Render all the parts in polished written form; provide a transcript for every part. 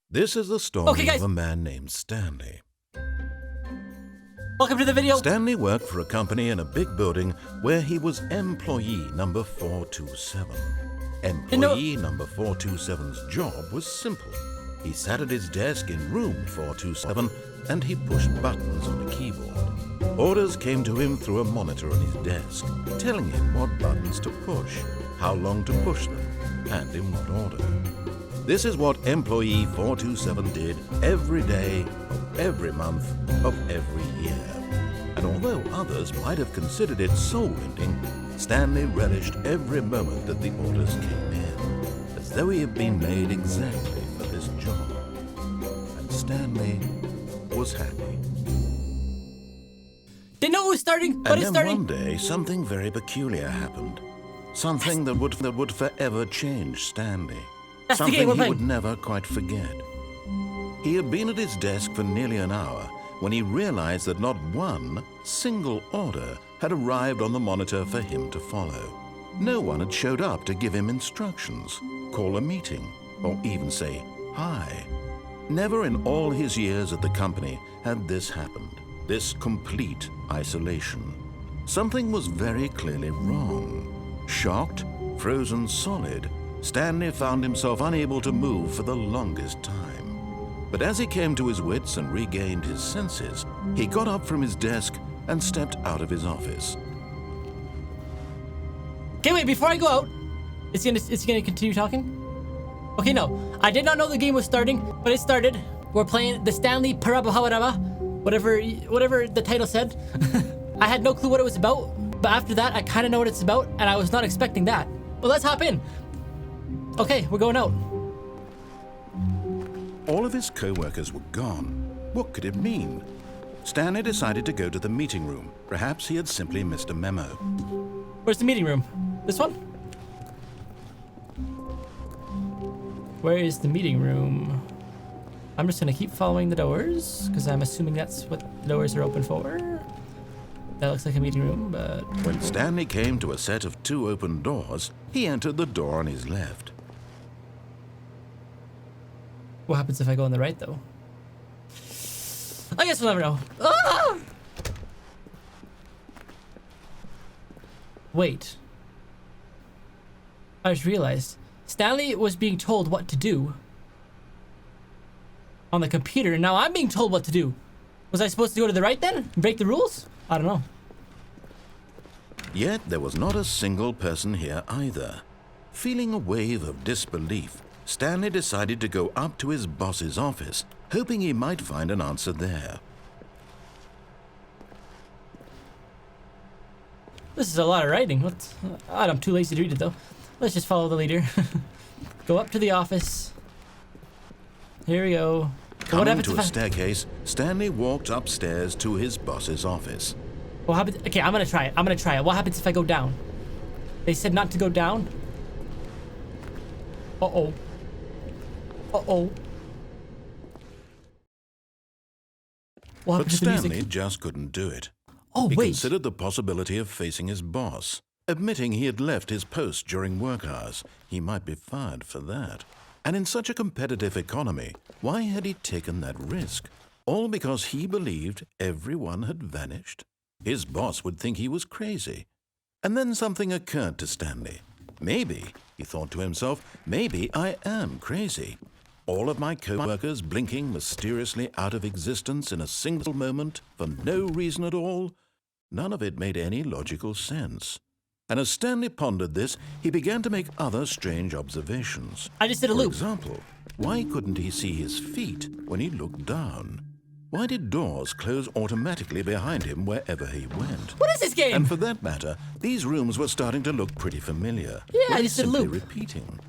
This is the story Okay, guys. of a man named Stanley. Welcome to the video. Stanley worked for a company in a big building where he was employee number 427. Employee number 427's job was simple. He sat at his desk in room 427 and he pushed buttons on a keyboard. Orders came to him through a monitor on his desk, telling him what buttons to push, how long to push them, and in what order. This is what employee 427 did every day of every month of every year. And although others might have considered it soul-rending, Stanley relished every moment that the orders came in, as though he had been made exactly for this job. And Stanley was happy. Didn't know it was starting, but And it's then starting. one day, something very peculiar happened. Something that would forever change Stanley. That's the Something game we're he playing. would never quite forget. He had been at his desk for nearly an hour when he realized that not one single order had arrived on the monitor for him to follow. No one had showed up to give him instructions, call a meeting, or even say hi. Never in all his years at the company had this happened, this complete isolation. Something was very clearly wrong. Shocked, frozen solid, Stanley found himself unable to move for the longest time. But as he came to his wits and regained his senses, he got up from his desk and stepped out of his office. Okay, wait, before I go out, it's gonna continue talking? Okay, no. I did not know the game was starting, but it started. We're playing the Stanley Parable whatever the title said. I had no clue what it was about, but after that, I kind of know what it's about, and I was not expecting that. Well, let's hop in. Okay, we're going out. All of his co-workers were gone. What could it mean? Stanley decided to go to the meeting room. Perhaps he had simply missed a memo. Where's the meeting room? This one? Where is the meeting room? I'm just gonna keep following the doors, because I'm assuming that's what the doors are open for. That looks like a meeting room, but... When Stanley came to a set of two open doors, he entered the door on his left. What happens if I go on the right, though? I guess we'll never know. Ah! Wait. I just realized Stanley was being told what to do on the computer, and now I'm being told what to do. Was I supposed to go to the right then? Break the rules? I don't know. Yet there was not a single person here either. Feeling a wave of disbelief, Stanley decided to go up to his boss's office, hoping he might find an answer there. This is a lot of writing. What? I'm too lazy to read it, though. Let's just follow the leader. Go up to the office. Here we go. Coming to a staircase, Stanley walked upstairs to his boss's office. What happens? Okay, I'm gonna try it. What happens if I go down? They said not to go down. Uh-oh. Uh-oh. What But happened to the Stanley music? just couldn't do it. Oh, He wait. considered the possibility of facing his boss, admitting he had left his post during work hours. He might be fired for that. And in such a competitive economy, why had he taken that risk? All because he believed everyone had vanished? His boss would think he was crazy. And then something occurred to Stanley. Maybe, he thought to himself, maybe I am crazy. All of my co-workers blinking mysteriously out of existence in a single moment for no reason at all? None of it made any logical sense. And as Stanley pondered this, he began to make other strange observations. I just did a For loop. example, why couldn't he see his feet when he looked down? Why did doors close automatically behind him wherever he went? What is this game? And for that matter, these rooms were starting to look pretty familiar. Yeah, Were I they just did a simply loop. repeating?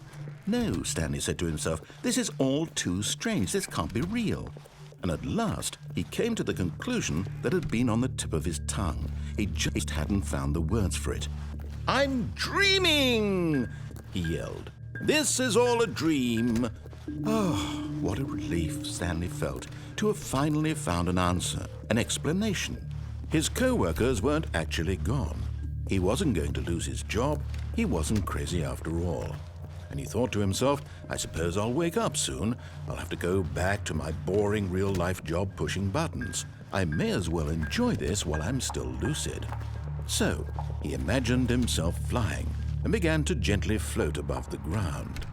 No, Stanley said to himself, this is all too strange. This can't be real. And at last, he came to the conclusion that had been on the tip of his tongue. He just hadn't found the words for it. I'm dreaming, he yelled. This is all a dream. Oh, what a relief Stanley felt to have finally found an answer, an explanation. His co-workers weren't actually gone. He wasn't going to lose his job. He wasn't crazy after all. and he thought to himself, I suppose I'll wake up soon. I'll have to go back to my boring real-life job pushing buttons. I may as well enjoy this while I'm still lucid. So he imagined himself flying and began to gently float above the ground.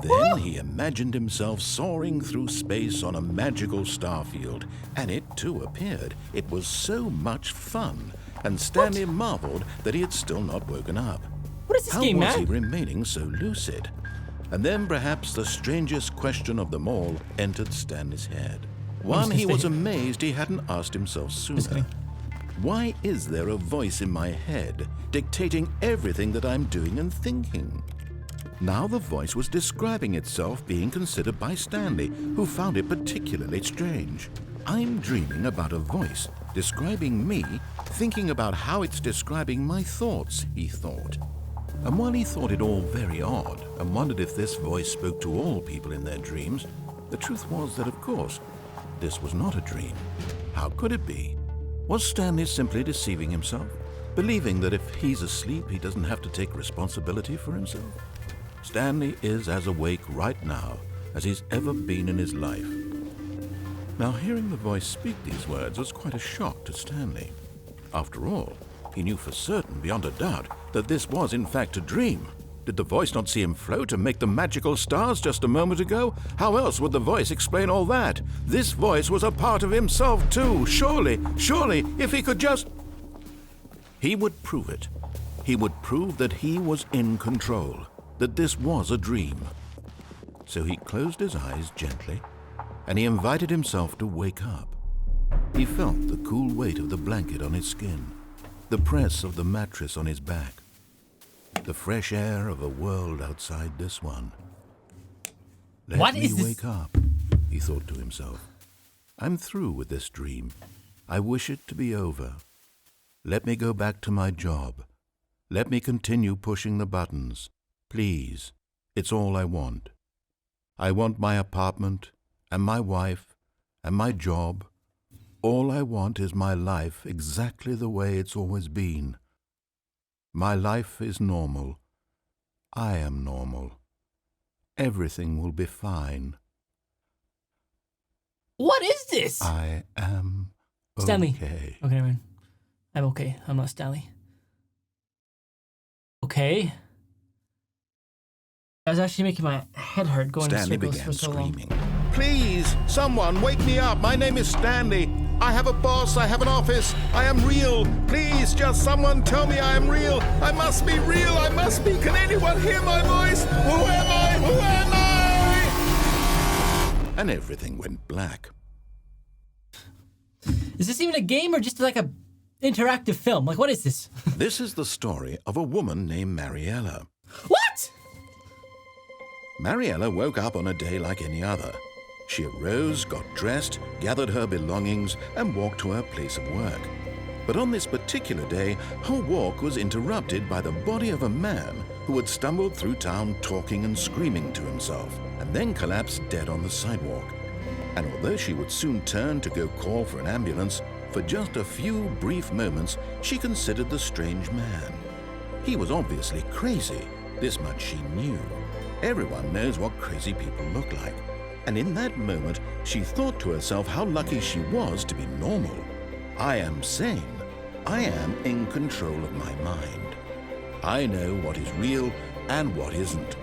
Then he imagined himself soaring through space on a magical starfield, and it too appeared. It was so much fun, and Stanley marveled that he had still not woken up. What is this game, man? How was he remaining so lucid? And then perhaps the strangest question of them all entered Stanley's head. One he was amazed he hadn't asked himself sooner. Why is there a voice in my head dictating everything that I'm doing and thinking? Now the voice was describing itself being considered by Stanley, who found it particularly strange. I'm dreaming about a voice describing me, thinking about how it's describing my thoughts, he thought. And while he thought it all very odd and wondered if this voice spoke to all people in their dreams, the truth was that, of course, this was not a dream. How could it be? Was Stanley simply deceiving himself, believing that if he's asleep, he doesn't have to take responsibility for himself? Stanley is as awake right now as he's ever been in his life. Now, hearing the voice speak these words was quite a shock to Stanley. After all, he knew for certain, beyond a doubt, that this was in fact a dream. Did the voice not see him float and make the magical stars just a moment ago? How else would the voice explain all that? This voice was a part of himself too. Surely, if he could just... He would prove it. He would prove that he was in control, that this was a dream. So he closed his eyes gently, and he invited himself to wake up. He felt the cool weight of the blanket on his skin, the press of the mattress on his back, the fresh air of a world outside this one. Let me wake up, he thought to himself. I'm through with this dream. I wish it to be over. Let me go back to my job. Let me continue pushing the buttons. Please, it's all I want. I want my apartment and my wife and my job. All I want is my life exactly the way it's always been. My life is normal. I am normal. Everything will be fine. What is this? I am Stanley. okay. Okay, man. I'm okay. I'm not Stanley. Okay. I was actually making my head hurt going Stanley in circles began for so screaming. long. Please, someone, wake me up. My name is Stanley. I have a boss. I have an office. I am real. Please, just someone tell me I am real. I must be real. I must be. Can anyone hear my voice? Who am I? Who am I? And everything went black. Is this even a game or just like a interactive film? Like, what is this? This is the story of a woman named Mariel. What? Mariel woke up on a day like any other. She arose, got dressed, gathered her belongings, and walked to her place of work. But on this particular day, her walk was interrupted by the body of a man who had stumbled through town talking and screaming to himself, and then collapsed dead on the sidewalk. And although she would soon turn to go call for an ambulance, for just a few brief moments, she considered the strange man. He was obviously crazy. This much she knew. Everyone knows what crazy people look like. And in that moment, she thought to herself how lucky she was to be normal. I am sane. I am in control of my mind. I know what is real and what isn't.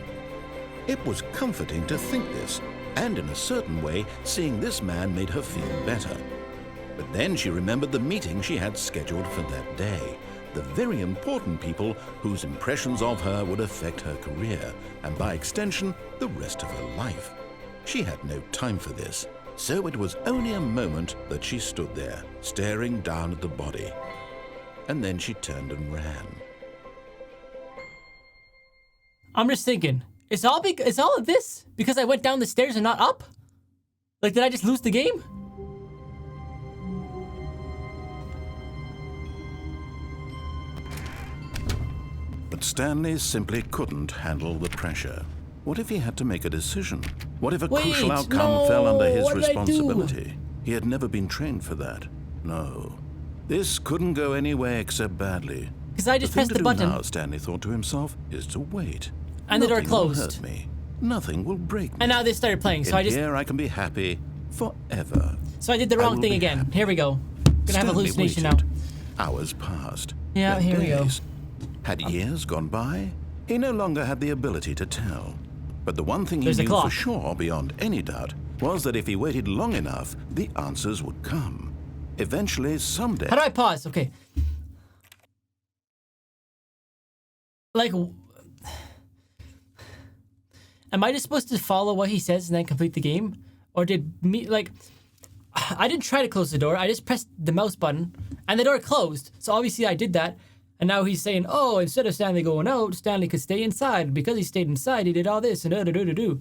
It was comforting to think this, and in a certain way, seeing this man made her feel better. But then she remembered the meeting she had scheduled for that day. The very important people whose impressions of her would affect her career, and by extension, the rest of her life. She had no time for this, so it was only a moment that she stood there, staring down at the body. And then she turned and ran. I'm just thinking, is all of this because I went down the stairs and not up? Like, did I just lose the game? But Stanley simply couldn't handle the pressure. What if he had to make a decision? What if a crucial outcome fell under his responsibility? He had never been trained for that. No. This couldn't go anywhere except badly. Because I just pressed the button. Now, Stanley thought to himself, is to wait. And the door Nothing will closed. hurt me. Nothing will break me. And now they started playing, so Here I can be happy forever. So I did the I wrong will thing be again. happy. Here we go. Gonna have a Stanley hallucination waited. now. Hours passed. Yeah, Then here we go. days. Had years gone by? He no longer had the ability to tell. But the one thing he There's a knew clock. for sure, beyond any doubt, was that if he waited long enough, the answers would come. Eventually, someday. How do I pause? Okay. Like, am I just supposed to follow what he says and then complete the game? Or did me, like, I didn't try to close the door. I just pressed the mouse button and the door closed. So obviously I did that. And now he's saying, oh, instead of Stanley going out, Stanley could stay inside. Because he stayed inside, he did all this and do.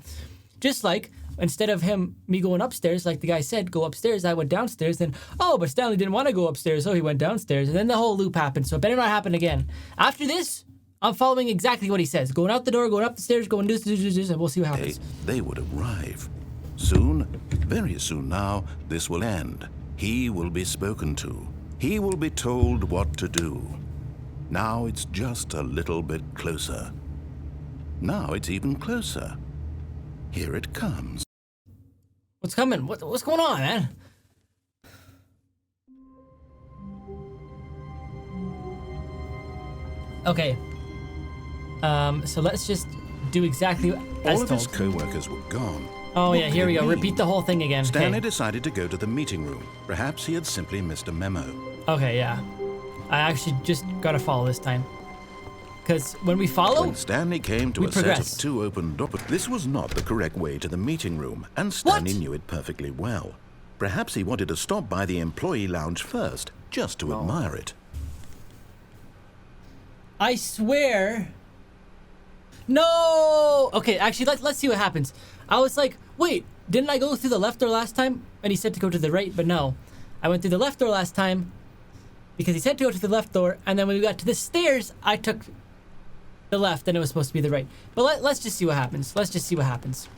Just like, instead of me going upstairs, like the guy said, go upstairs, I went downstairs. Then, oh, but Stanley didn't want to go upstairs, so he went downstairs. And then the whole loop happened. So it better not happen again. After this, I'm following exactly what he says. Going out the door, going up the stairs, going this, and we'll see what happens. They would arrive. Soon, very soon now, this will end. He will be spoken to. He will be told what to do. Now it's just a little bit closer. Now it's even closer. Here it comes. What's coming? What's going on, man? Okay. So let's just do exactly as All of told. his co-workers were gone. Oh What yeah, could here it we go. mean? Repeat the whole thing again. Stanley Okay. decided to go to the meeting room. Perhaps he had simply missed a memo. Okay, yeah. I actually just gotta follow this time. Because when we follow, When Stanley came to we a progress. set of two open doors, this was not the correct way to the meeting room, and Stanley What? knew it perfectly well. Perhaps he wanted to stop by the employee lounge first, just to admire it. I swear. No. Okay, actually, let's see what happens. I was like, wait, didn't I go through the left door last time? And he said to go to the right, but no, I went through the left door last time because he said to go to the left door, and then when we got to the stairs, I took the left, and it was supposed to be the right. But let's just see what happens. Let's just see what happens.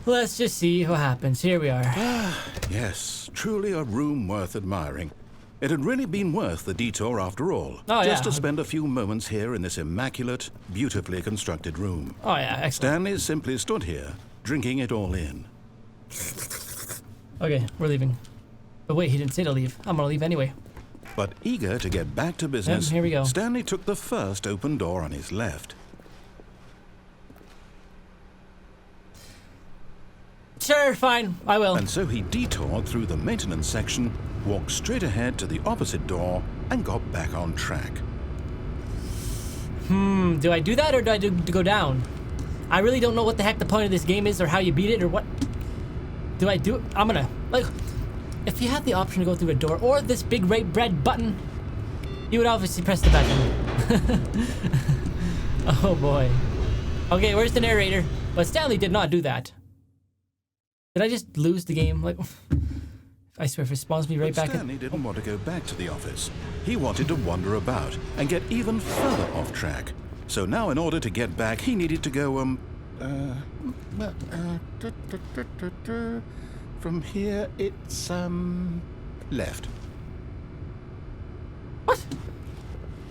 Let's just see what happens. Here we are. Yes, truly a room worth admiring. It had really been worth the detour after all, Oh, just yeah. to spend a few moments here in this immaculate, beautifully constructed room. Oh yeah, excellent. Stanley simply stood here, drinking it all in. Okay, we're leaving. But wait, he didn't say to leave. I'm gonna leave anyway. But eager to get back to business, here we go. Stanley took the first open door on his left. Sure, fine, I will. And so he detoured through the maintenance section, walked straight ahead to the opposite door, and got back on track. Do I do that or do I go down? I really don't know what the heck the point of this game is or how you beat it or what. Do I do it? I'm gonna, like, if you had the option to go through a door or this big red button, you would obviously press the button. Oh boy. Okay, where's the narrator? But Stanley did not do that. Did I just lose the game? Like, I swear, if it spawns me right But back in. Stanley didn't want to go back to the office. He wanted to wander about and get even further off track. So now in order to get back, he needed to go, from here, it's, left. What?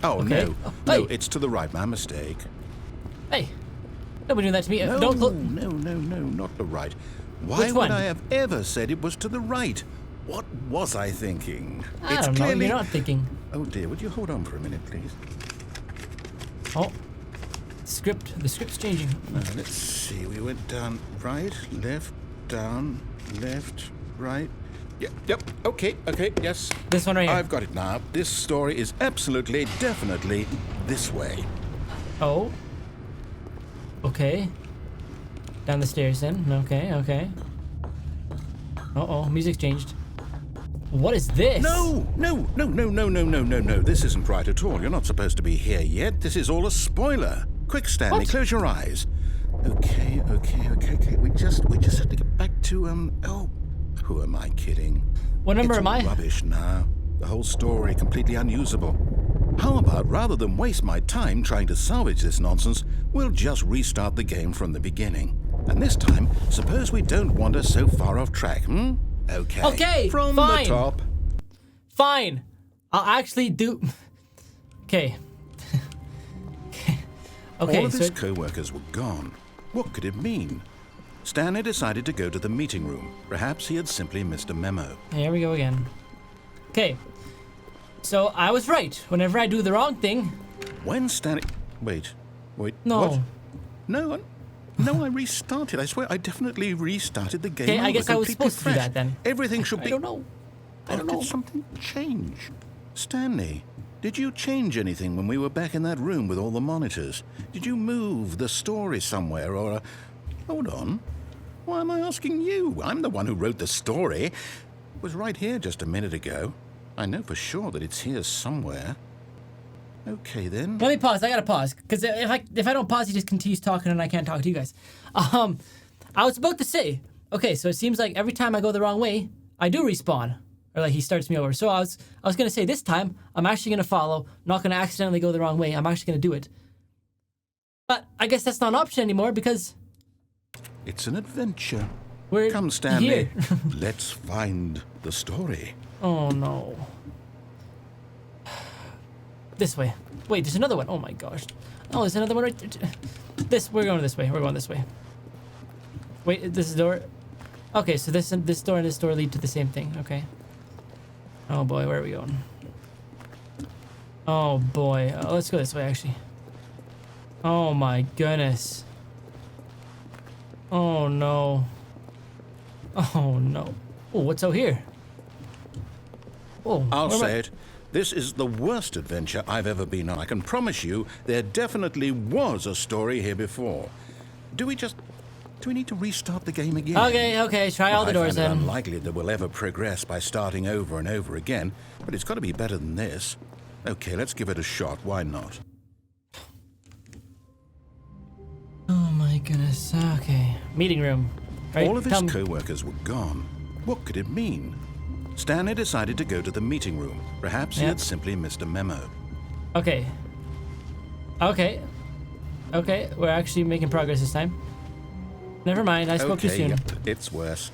Oh, Okay. no. Oh, No, hey. it's to the right. My mistake. Hey, nobody do that to me. No, Don't no, not the right. Why Which one? would I have ever said it was to the right? What was I thinking? I don't know. You're not thinking. Oh dear, would you hold on for a minute, please? Oh, the script's changing. Let's see, we went down, right, left, down, left, right. Yep, okay, yes. This one right here. I've got it now. This story is absolutely, definitely this way. Oh. Okay. Down the stairs then. Okay. Uh-oh, music's changed. What is this? No. This isn't right at all. You're not supposed to be here yet. This is all a spoiler. Quick, Stanley, What? close your eyes. Okay. We just have to get back to, oh, who am I kidding? What number It's am I? rubbish now. The whole story completely unusable. How about, rather than waste my time trying to salvage this nonsense, we'll just restart the game from the beginning. And this time, suppose we don't wander so far off track, Okay. Okay, From fine. the top. Fine. I'll actually do... Okay. Okay, All of his co-workers were gone. What could it mean? Stanley decided to go to the meeting room. Perhaps he had simply missed a memo. Here we go again. Okay. So I was right. Whenever I do the wrong thing... When Stanley... Wait. No. What? No, I restarted. I swear, I definitely restarted the game. Okay, I guess I was supposed to do that then. Everything should be... I don't know. Did something change? Stanley, did you change anything when we were back in that room with all the monitors? Did you move the story somewhere or... Hold on. Why am I asking you? I'm the one who wrote the story. It was right here just a minute ago. I know for sure that it's here somewhere. Okay, then. Let me pause. I gotta pause. Because if I don't pause, he just continues talking and I can't talk to you guys. I was about to say, okay, so it seems like every time I go the wrong way, I do respawn. Or like he starts me over. So I was gonna say this time, I'm actually gonna follow, not gonna accidentally go the wrong way. I'm actually gonna do it. But I guess that's not an option anymore because... It's an adventure. Come, Stanley. Here. Let's find the story. Oh, no. This way. Wait, there's another one. Oh, my gosh. Oh, there's another one right there. We're going this way. We're going this way. Wait, this is the door. Okay, so this door and this door lead to the same thing. Okay. Oh, boy. Where are we going? Oh, boy. Let's go this way, actually. Oh, my goodness. Oh, no. Oh, no. Oh, what's out here? Oh, I'll say it. This is the worst adventure I've ever been on. I can promise you there definitely was a story here before. Do we need to restart the game again? Okay. Try all the doors then. I find it unlikely that we'll ever progress by starting over and over again, but it's got to be better than this. Okay, let's give it a shot. Why not? Oh my goodness. Okay. Meeting room. Right, all of his co-workers were gone. What could it mean? Stanley decided to go to the meeting room. Perhaps he had simply missed a memo. Okay. Okay. We're actually making progress this time. Never mind. I spoke too soon. Yep, it's worse.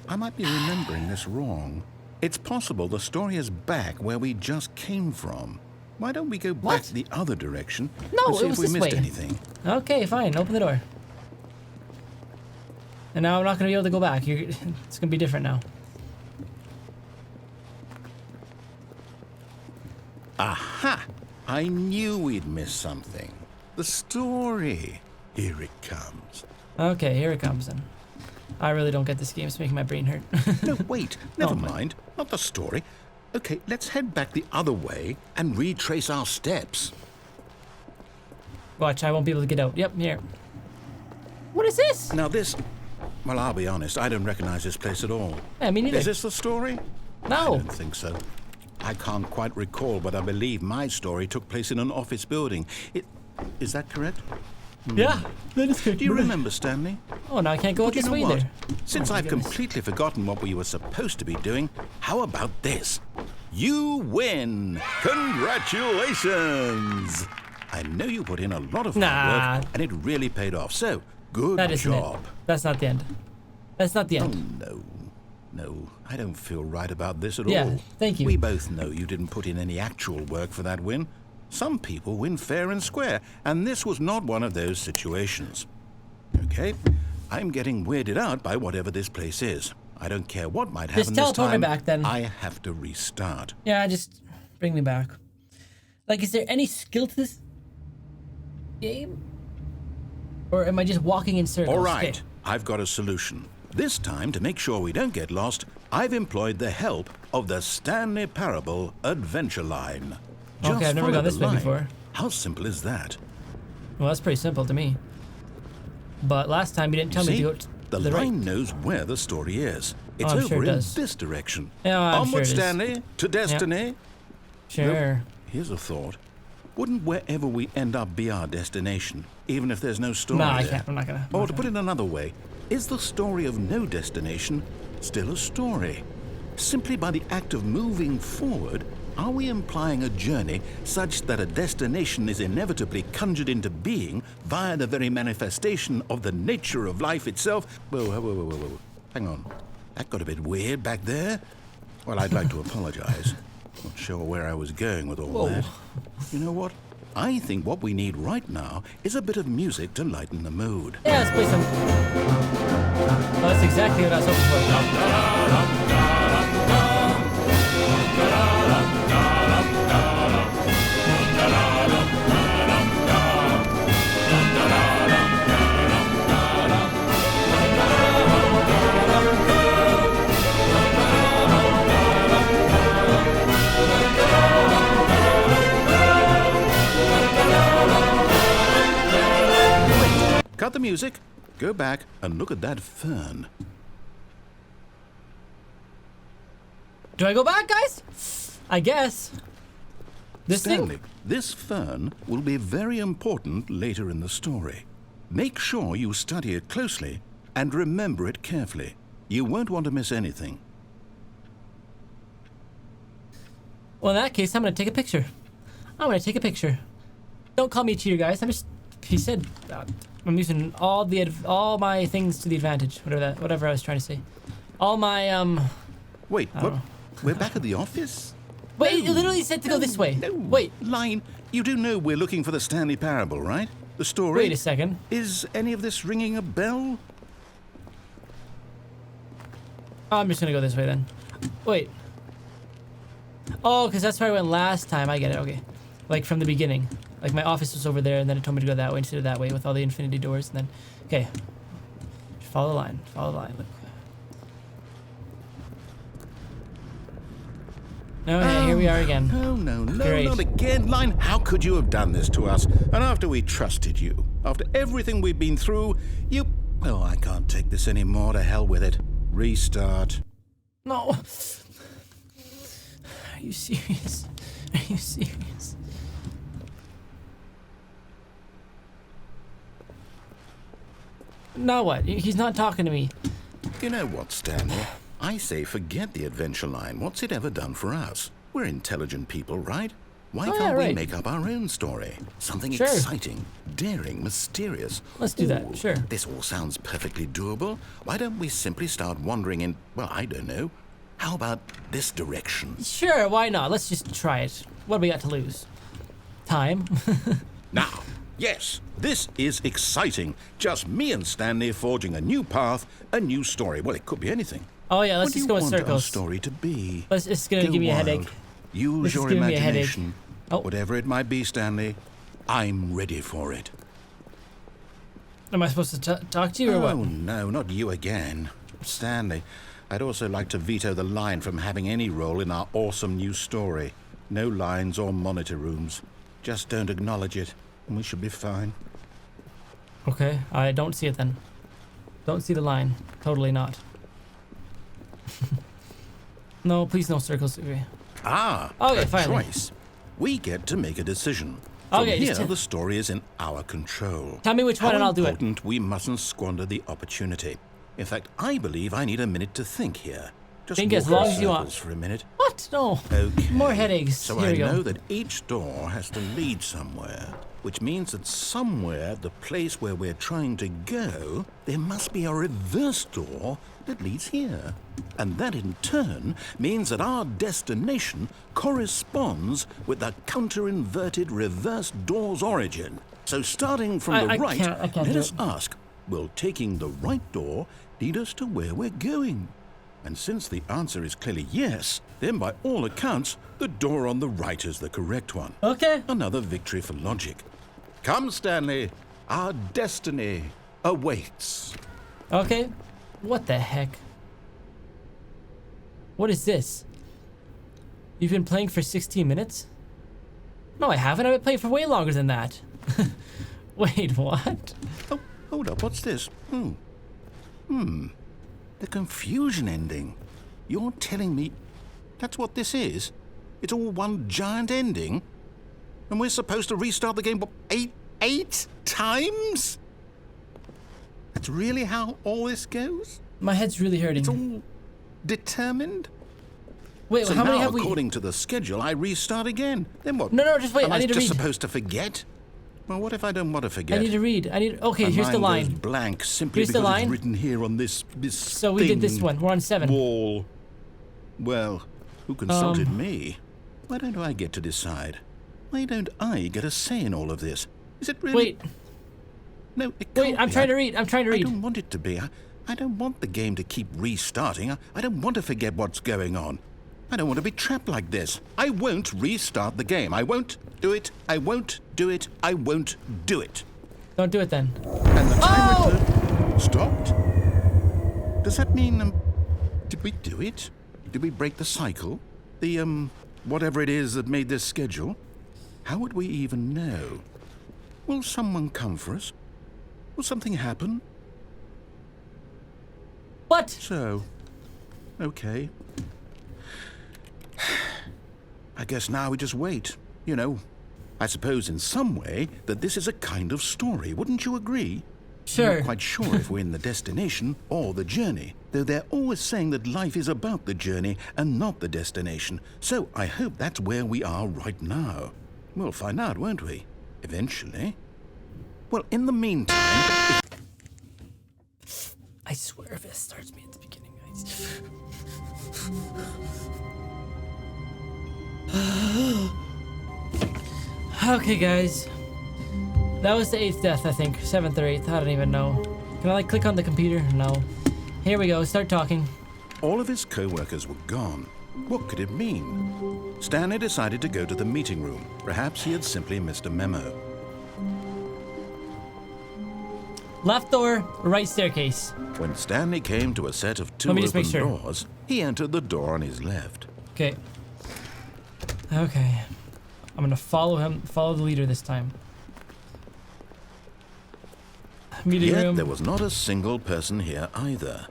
I might be remembering this wrong. It's possible the story is back where we just came from. Why don't we go back the other direction? No, see it was if we this missed way. anything. Okay, fine. Open the door. And now I'm not going to be able to go back. It's going to be different now. Aha! I knew we'd miss something. The story. Here it comes. Okay, here it comes then. I really don't get this game. It's making my brain hurt. No, wait. Never mind. Not the story. Okay, let's head back the other way and retrace our steps. Watch, I won't be able to get out. Yep, here. What is this? Now this... Well, I'll be honest. I don't recognize this place at all. Yeah, me neither. Is this the story? No. I don't think so. I can't quite recall, but I believe my story took place in an office building. Is that correct? Yeah, that is correct. Do you remember, Stanley? Oh, now I can't go out this way either. Since I've completely forgotten what we were supposed to be doing, how about this? You win! Congratulations! I know you put in a lot of hard work, and it really paid off. So, good job. It. That's not the end. That's not the end. Oh, no, I don't feel right about this at all. Yeah, thank you. We both know you didn't put in any actual work for that win. Some people win fair and square, and this was not one of those situations. Okay, I'm getting weirded out by whatever this place is. I don't care what might happen this time. Just teleport me back, then. I have to restart. Yeah, just bring me back. Like, is there any skill to this game? Or am I just walking in circles? All right, I've got a solution. This time, to make sure we don't get lost, I've employed the help of the Stanley Parable Adventure Line. Okay, I've never gone this way before. How simple is that? Well, that's pretty simple to me. But last time you didn't tell me to go to the line knows where the story is. It's over in this direction. Yeah, Onward, Stanley, to destiny. Yep. Sure. Look, here's a thought. Wouldn't wherever we end up be our destination, even if there's no story there? I can't. I'm not gonna. Or to put it another way, is the story of no destination still a story? Simply by the act of moving forward, are we implying a journey such that a destination is inevitably conjured into being via the very manifestation of the nature of life itself? Whoa. Hang on. That got a bit weird back there. Well, I'd like to apologize. Not sure where I was going with all Whoa. that. You know what? I think what we need right now is a bit of music to lighten the mood. Yeah, let's play some. Oh, that's exactly what I was hoping for. Cut the music, go back and look at that fern. Do I go back, guys? I guess. This Stanley, thing? this fern will be very important later in the story. Make sure you study it closely and remember it carefully. You won't want to miss anything. Well, in that case, I'm gonna take a picture. I'm gonna take a picture. Don't call me a cheater, guys. He said, I'm using all my things to the advantage. Whatever I was trying to say. All my Wait, what? We're back at the office? Wait, it literally said to go this way. No. Wait. Line, you do know we're looking for the Stanley Parable, right? The story? Wait a second. Is any of this ringing a bell? Oh, I'm just gonna go this way then. Wait. Oh, because that's where I went last time. I get it. Okay. Like from the beginning. Like my office was over there, and then it told me to go that way instead of that way with all the infinity doors. And then, okay. Follow the line. Follow the line. Look. Okay, here we are again. No, Great. not again. Line, how could you have done this to us? And after we trusted you, after everything we've been through, you... Oh, I can't take this anymore. To hell with it. Restart. No. Are you serious? Are you serious? Now what? He's not talking to me. You know what, Stanley? I say forget the adventure line. What's it ever done for us? We're intelligent people, right? Why can't we make up our own story? Something exciting, daring, mysterious. Let's do that, sure. This all sounds perfectly doable. Why don't we simply start wandering in, well, I don't know. How about this direction? Sure, why not? Let's just try it. What do we got to lose? Time. Now, yes, this is exciting. Just me and Stanley forging a new path, a new story. Well, it could be anything. Oh yeah, let's What just do go you in want circles. our story to be? It's gonna Go give me a wild. headache. Use This is your giving me a headache. imagination. Oh. Whatever it might be, Stanley, I'm ready for it. Am I supposed to talk to you or what? Oh, no, not you again. Stanley, I'd also like to veto the line from having any role in our awesome new story. No lines or monitor rooms. Just don't acknowledge it, and we should be fine. Okay, I don't see it then. Don't see the line. Totally not. No, please no circles. Okay. Ah, Okay, a finally. choice. We get to make a decision. From Okay, here, just the story is in our control. Tell me which one and I'll do it. Important we mustn't squander the opportunity. In fact, I believe I need a minute to think here. Just Think walk as long in as you want. circles for a minute. What? No. Okay. More headaches. So Here I we go. know that each door has to lead somewhere, which means that somewhere, the place where we're trying to go, there must be a reverse door that leads here. And that in turn means that our destination corresponds with the counter-inverted reverse door's origin. So starting from I the right, can't let do us it. ask, will taking the right door lead us to where we're going? And since the answer is clearly yes, then by all accounts, the door on the right is the correct one. Okay. Another victory for logic. Come, Stanley. Our destiny awaits. Okay. What the heck? What is this? You've been playing for 16 minutes? No, I haven't. I've been playing for way longer than that. Wait, what? Oh, hold up. What's this? The confusion ending. You're telling me that's what this is? It's all one giant ending? And we're supposed to restart the game, what, eight times? That's really how all this goes? My head's really hurting. It's all determined? Wait, So how many now, have we? according to the schedule, I restart again. Then what? No, just wait. Am I need to just read. supposed to forget? Well, what if I don't want to forget? I need to read. Okay, My here's the mind goes line. blank simply Here's the because line. it's written here on this So we did this thing one. We're on 7. wall. Well, who consulted me? Why don't I get to decide? Why don't I get a say in all of this? Is it really... Wait. No, it can't Wait, I'm be. trying to read. I'm trying to read. I don't want it to be. I don't want the game to keep restarting. I don't want to forget what's going on. I don't want to be trapped like this. I won't restart the game. I won't do it. I won't do it. I won't do it. Don't do it then. And the timer stopped? Does that mean, did we do it? Did we break the cycle? The, whatever it is that made this schedule? How would we even know? Will someone come for us? Will something happen? What? So, okay. I guess now we just wait. You know, I suppose in some way that this is a kind of story. Wouldn't you agree? Sure. I'm not quite sure if we're in the destination or the journey, though they're always saying that life is about the journey and not the destination. So I hope that's where we are right now. We'll find out, won't we? Eventually. Well, in the meantime... I swear if it starts me at the beginning, Okay, guys. That was the 8th death, I think. 7th or 8th, I don't even know. Can I, like, click on the computer? No. Here we go, start talking. All of his co-workers were gone. What could it mean? Stanley decided to go to the meeting room. Perhaps he had simply missed a memo. Left door, right staircase. When Stanley came to a set of 2 Let me just open make sure. doors, he entered the door on his left. Okay. Okay. I'm gonna follow him, follow the leader this time. Meeting Yet room. there was not a single person here either.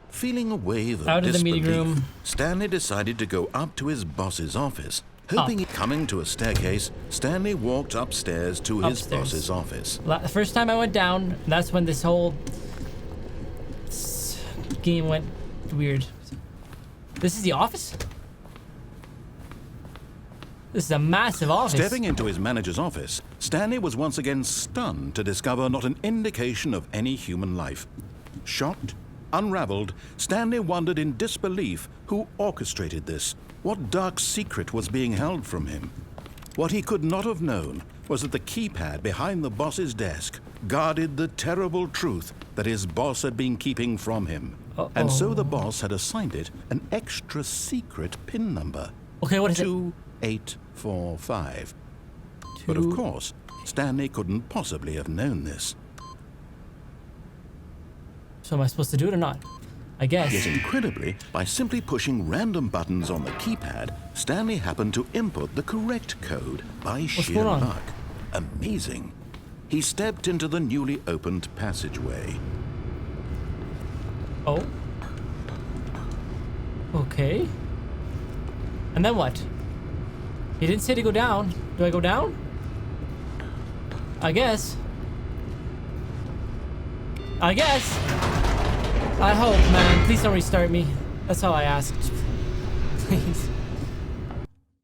Feeling a wave of Out of the meeting disbelief, room. Stanley decided to go up to his boss's office. Hoping coming to a staircase, Stanley walked upstairs to his Upstairs. boss's office. The first time I went down, that's when this whole game went weird. This is the office? This is a massive office. Stepping into his manager's office, Stanley was once again stunned to discover not an indication of any human life. Shocked, unraveled, Stanley wondered in disbelief who orchestrated this. What dark secret was being held from him? What he could not have known was that the keypad behind the boss's desk guarded the terrible truth that his boss had been keeping from him. And so the boss had assigned it an extra secret PIN number. Okay, what is it? 2845. But of course, Stanley couldn't possibly have known this. So am I supposed to do it or not? I guess. Yet incredibly, by simply pushing random buttons on the keypad, Stanley happened to input the correct code by sheer going on? luck. Amazing. He stepped into the newly opened passageway. Oh. Okay. And then what? He didn't say to go down. Do I go down? I guess. I hope, man. Please don't restart me. That's all I asked. Please.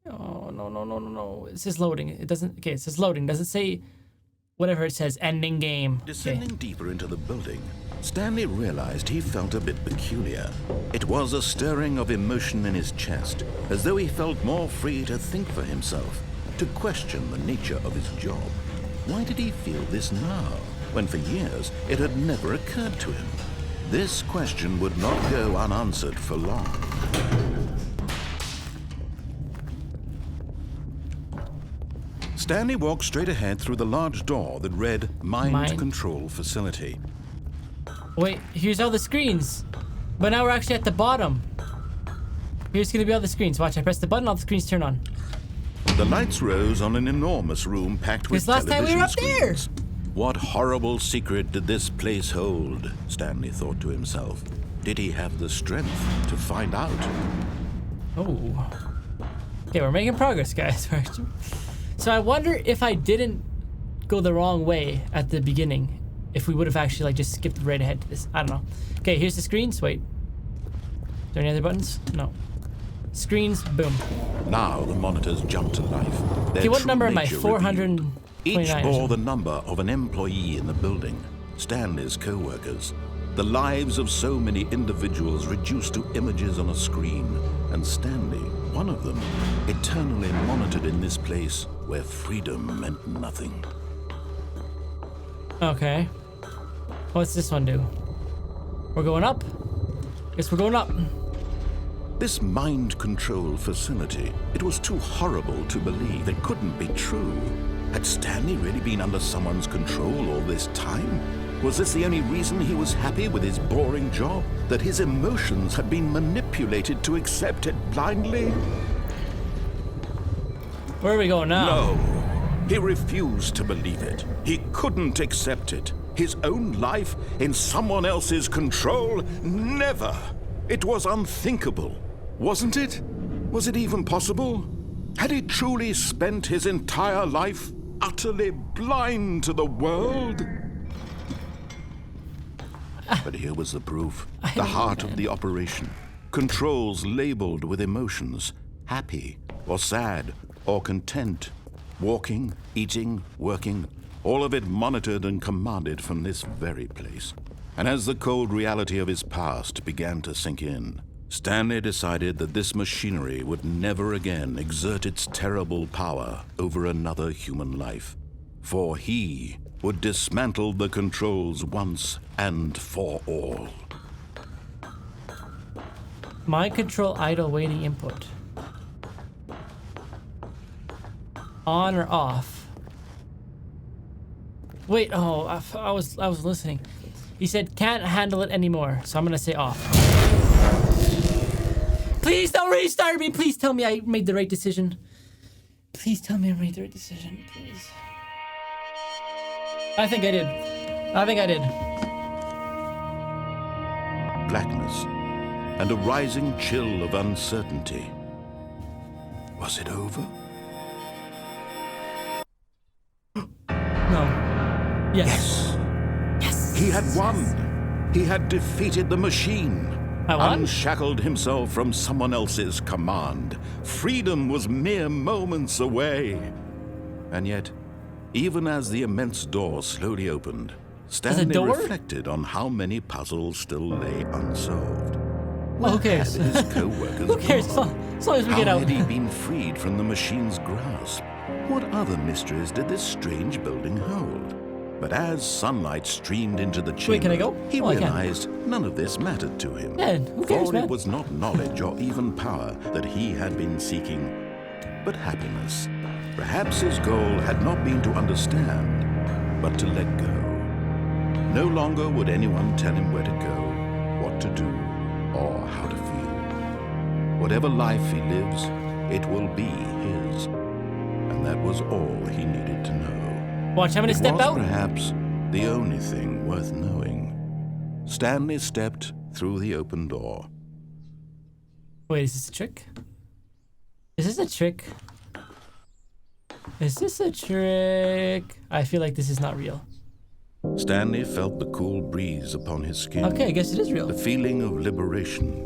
Oh, no. It says loading. It doesn't... Okay, it says loading. Doesn't say... Whatever it says. Ending game. Descending deeper into the building, Stanley realized he felt a bit peculiar. It was a stirring of emotion in his chest, as though he felt more free to think for himself, to question the nature of his job. Why did he feel this now, when for years it had never occurred to him? This question would not go unanswered for long. Stanley walked straight ahead through the large door that read Mind Control Facility. Wait, here's all the screens. But now we're actually at the bottom. Here's gonna be all the screens. Watch, I press the button, all the screens turn on. The lights rose on an enormous room packed with Last time we were up screens. What horrible secret did this place hold? Stanley thought to himself. Did he have the strength to find out? Oh. Okay, we're making progress, guys. So I wonder if I didn't go the wrong way at the beginning, if we would have actually like just skipped right ahead to this. I don't know. Okay, here's the screens. Wait. Is there any other buttons? No. Screens, boom. Now the monitors jumped to life. Okay, what number am I? 429. Each bore the number of an employee in the building, Stanley's co-workers. The lives of so many individuals reduced to images on a screen, and Stanley, one of them, eternally monitored in this place where freedom meant nothing. Okay. What's this one do? We're going up? Guess we're going up. This mind control facility, it was too horrible to believe. It couldn't be true. Had Stanley really been under someone's control all this time? Was this the only reason he was happy with his boring job? That his emotions had been manipulated to accept it blindly? Where are we going now? No. He refused to believe it. He couldn't accept it. His own life in someone else's control? Never. It was unthinkable. Wasn't it? Was it even possible? Had he truly spent his entire life utterly blind to the world? But here was the proof. The heart of the operation. Controls labeled with emotions. Happy, or sad, or content. Walking, eating, working. All of it monitored and commanded from this very place. And as the cold reality of his past began to sink in, Stanley decided that this machinery would never again exert its terrible power over another human life. For he would dismantle the controls once and for all. Mind control idle waiting input. On or off? Wait, oh, I was listening. He said can't handle it anymore, so I'm gonna say off. Please don't restart me. Please tell me I made the right decision. Please tell me I made the right decision, please. I think I did. I think I did. Blackness and a rising chill of uncertainty. Was it over? No. Yes. Yes. He had won. He had defeated the machine. I won? Unshackled himself from someone else's command. Freedom was mere moments away. And yet, even as the immense door slowly opened, Stanley reflected on how many puzzles still lay unsolved. Well, who cares? Had his co-workers Who cares? As long as we get out. How had he been freed from the machine's grasp? What other mysteries did this strange building hold? But as sunlight streamed into the chamber, Wait, can I go? he I can. realized none of this mattered to him. Yeah, who cares, For man? it was not knowledge or even power that he had been seeking, but happiness. Perhaps his goal had not been to understand, but to let go. No longer would anyone tell him where to go, what to do, or how to feel. Whatever life he lives, it will be his. And that was all he needed to know. Watch, I'm gonna step It was out. perhaps the only thing worth knowing. Stanley stepped through the open door. Wait, is this a trick? Is this a trick? Is this a trick? I feel like this is not real. Stanley felt the cool breeze upon his skin. Okay, I guess it is real. The feeling of liberation.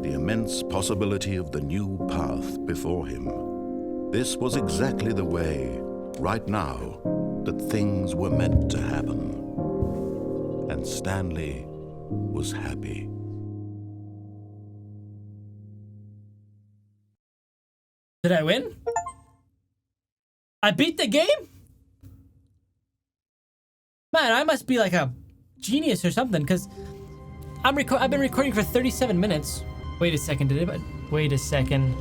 The immense possibility of the new path before him. This was exactly the way, right now, that things were meant to happen. And Stanley was happy. Did I win? I beat the game? Man, I must be like a genius or something, because I've been recording for 37 minutes. Wait a second, wait a second.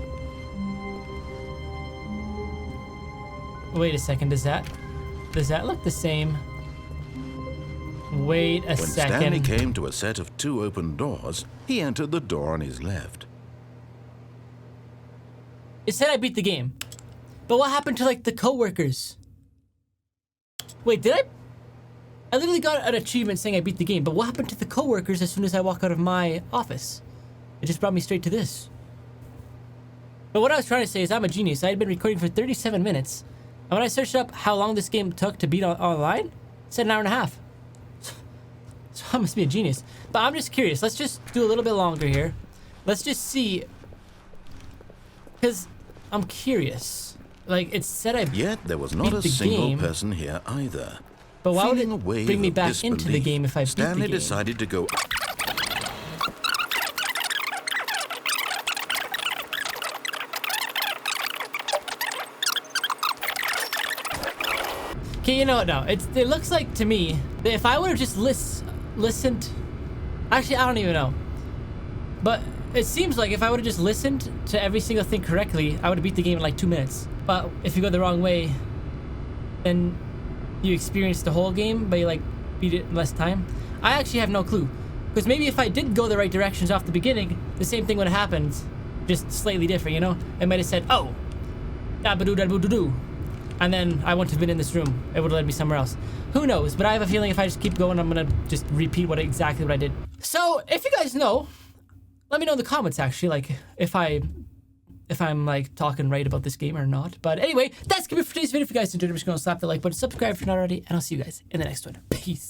Wait a second, does that look the same? Wait a second. When Stanley came to a set of 2 open doors, he entered the door on his left. It said I beat the game. But what happened to, like, the co-workers? Wait, did I? I literally got an achievement saying I beat the game, but what happened to the co-workers as soon as I walk out of my office? It just brought me straight to this. But what I was trying to say is I'm a genius. I had been recording for 37 minutes. And when I searched up how long this game took to beat online, it said an hour and a half. So I must be a genius. But I'm just curious. Let's just do a little bit longer here. Let's just see. Because I'm curious. Like, it said I Yet there was not beat a the single game. person here either. But why would Feeling a it wave bring me of back into the disbelief, game if I beat Stanley the game? decided to go. Okay, you know what? No, it looks like to me that if I would have just listened, actually I don't even know, but it seems like if I would have just listened to every single thing correctly, I would have beat the game in like 2 minutes. But if you go the wrong way, then you experience the whole game, but you like beat it in less time. I actually have no clue, because maybe if I did go the right directions off the beginning, the same thing would have happened, just slightly different. You know, it might have said, "Oh, da ba doo da boo doo doo." And then I wouldn't have been in this room. It would have led me somewhere else. Who knows? But I have a feeling if I just keep going, I'm gonna just repeat exactly what I did. So if you guys know, let me know in the comments actually, like if I'm like talking right about this game or not. But anyway, that's gonna be it for today's video. If you guys enjoyed it, just gonna slap the like button, subscribe if you're not already, and I'll see you guys in the next one. Peace.